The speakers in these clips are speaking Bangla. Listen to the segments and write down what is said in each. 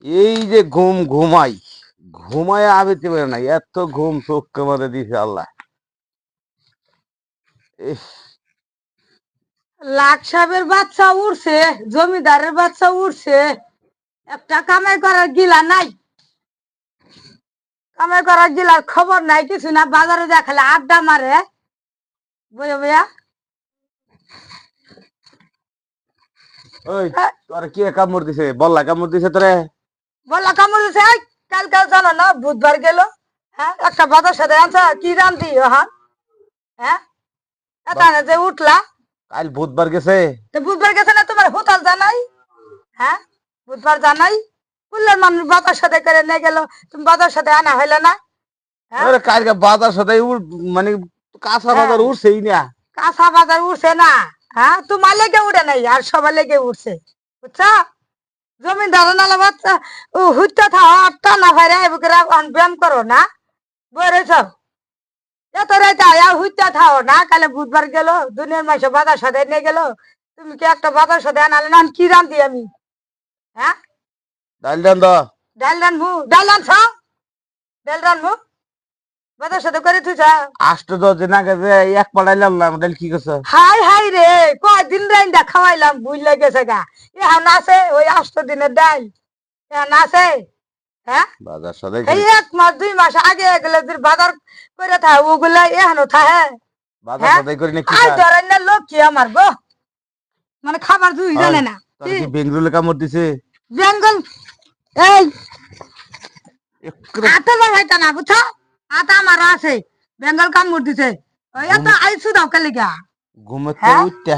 এই যে ঘুমাই ঘুমায় আবিতে পারে না, এত ঘুম চোখকে মধ্যে দিছে আল্লাহ। ইস, লাট সাহেবের বাচ্চা উঠছে, জমিদারের বাচ্চা উঠছে, একটা কামাই করার গিলা নাই, কামাই করার গিলার খবর নাই, কিছু না। বাজারে যা খেলে আড্ডা মারে বইয়া বইয়া। ওই তোর কি কামড় দিছে? বললা কামড় দিছে তোরে? বললা কামড় দিছে। কাল কাল জানো না বুধবার গেল, হ্যাঁ একটা বাজার সাথে আনছা কি রান্ধি হ্যাঁ, হ্যাঁ এটা যে উঠলা। কাল বুধবার গেছে। তো বুধবার গেছে না তোমার হোতাল জানাই, হ্যাঁ বুধবার জানাই বললেন মানুষ বাজার সাথে করে নিয়ে গেল, তুমি বাজার সাথে আনা হইলে না। হ্যাঁ আরে কালকে বাজার সাথে মানে কাঁচা বাজার উঠছেই না। কাঁচা বাজার উঠছে না, হ্যাঁ তোমার লেগে উঠে নাই আর সবার লেগে উঠছে, বুঝছো? জমিদার নালা বাচ্চা ও হুইতে থাও আটটা না ভাই ব্যায়াম করো না বলেছ। এত রাইতে আর হুইতে থাও না, কালে বুধবার গেল দুনিয়ার মাসে বাজার সাথে নিয়ে গেল, তুমি কি একটা বাজার সাথে আনালে না? কি রান্ধি আমি? হ্যাঁ ডাল ডাল দ। ডাল রানবো, ডাল রানছ, ডাল রানবো বাজার সাথে করে তুই। 8-10 দিন আগে যে এক পাড়াইলাম না, ডাল কি করছে? হাই হাই রে, কয়দিন রাইন্দা খাওয়াইলাম বুঝলে গেছে গা। এখন আছে ওই 8 দিনের ডাল, এখন আছে। হ্যাঁ বাজার সাথে এই 1 মাস 2 মাস আগে এগুলো যে বাজার করে থাকে ওগুলা এখনো থাকে। বাজার হ্যাঁ সাথে করে না কি আই খায়? ধরেন না লোক কি আমার গো, মানে খাবার দুই জানে না। তোর কি বেঙ্গলুলে কামড় দিছে? বেঙ্গল এই একরে আটা বাড়াইতা না বুঝছো, আটা আমার আছে, বেঙ্গল কামড় দিছে। ওই এত আইসু দাও কালিকা। ঘুমে তো হ্যাঁ উঠতে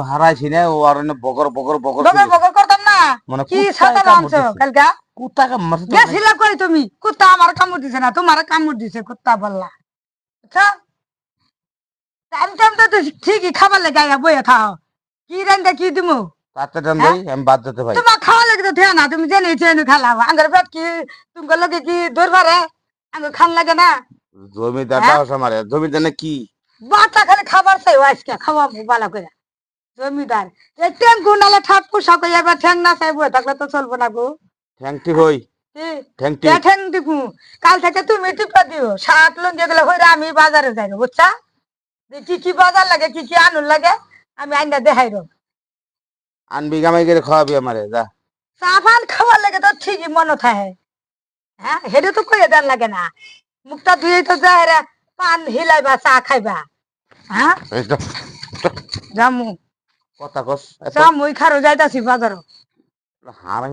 হারাইছি না, ও আর বগর বগর বগর বগর বগর করতাম না। মানে কি কুত্তায় সাদা কামড় আনছো দিছে। কালকা? কুত্তা কামড় তো গেছিলা কই তুমি? কুত্তা আমার কামড় দিছে না, তোমার কামড় দিছে কুত্তা বললা, বুঝছো? টাইম টাইম তো ঠিকই খাবার লেগে আইয়া বইয়া থাও, কি রান্দা কি দিমু? তাতে টান হ্যাঁ দেই আমি বাদ দিতে ভাই। তোমার খাওয়া লাগে তো থেনা, তুমি জেনে জেনে খালাও আঙ্গার পেট কি তোমার লগে কি দরবারে আঙ্গার খান লাগে না। জমিদারটা হ্যাঁ হচ্ছে আমার জমিদার না কি? বাটা খালি খাবার চাই আজকে খাওয়াবো ভালো করে। জমিদার এই ঠ্যাং গুনালে ঠাপ পোশাক হয়ে এবার ঠ্যাং না চাই বই থাকলে তো চলবো না গো। ঠ্যাংটি হই কি ঠ্যাংটি। ঠ্যাং দিবু? কাল থেকে তুমি টিপা দিও, শাক লঙ্গি এগুলো হইলে আমি বাজারে যাই, বুঝছা? কি কি বাজার লাগে কি কি আনুন লাগে আমি আইনা দেখাই রো। আনবি গামাই করে খাওয়াবি আমারে যা। চা পান খাবার লাগে তো ঠিকই মনে থাকে, হ্যাঁ হেঁটে তো কয়ে দেন লাগে না, মুখটা ধুয়ে তো যায় রে, পান হিলাইবা চা খাইবা। হ্যাঁ এই তো, তো, জামু কথা কস এত জামুই খারো যাইতাছি বাজারও। হারাই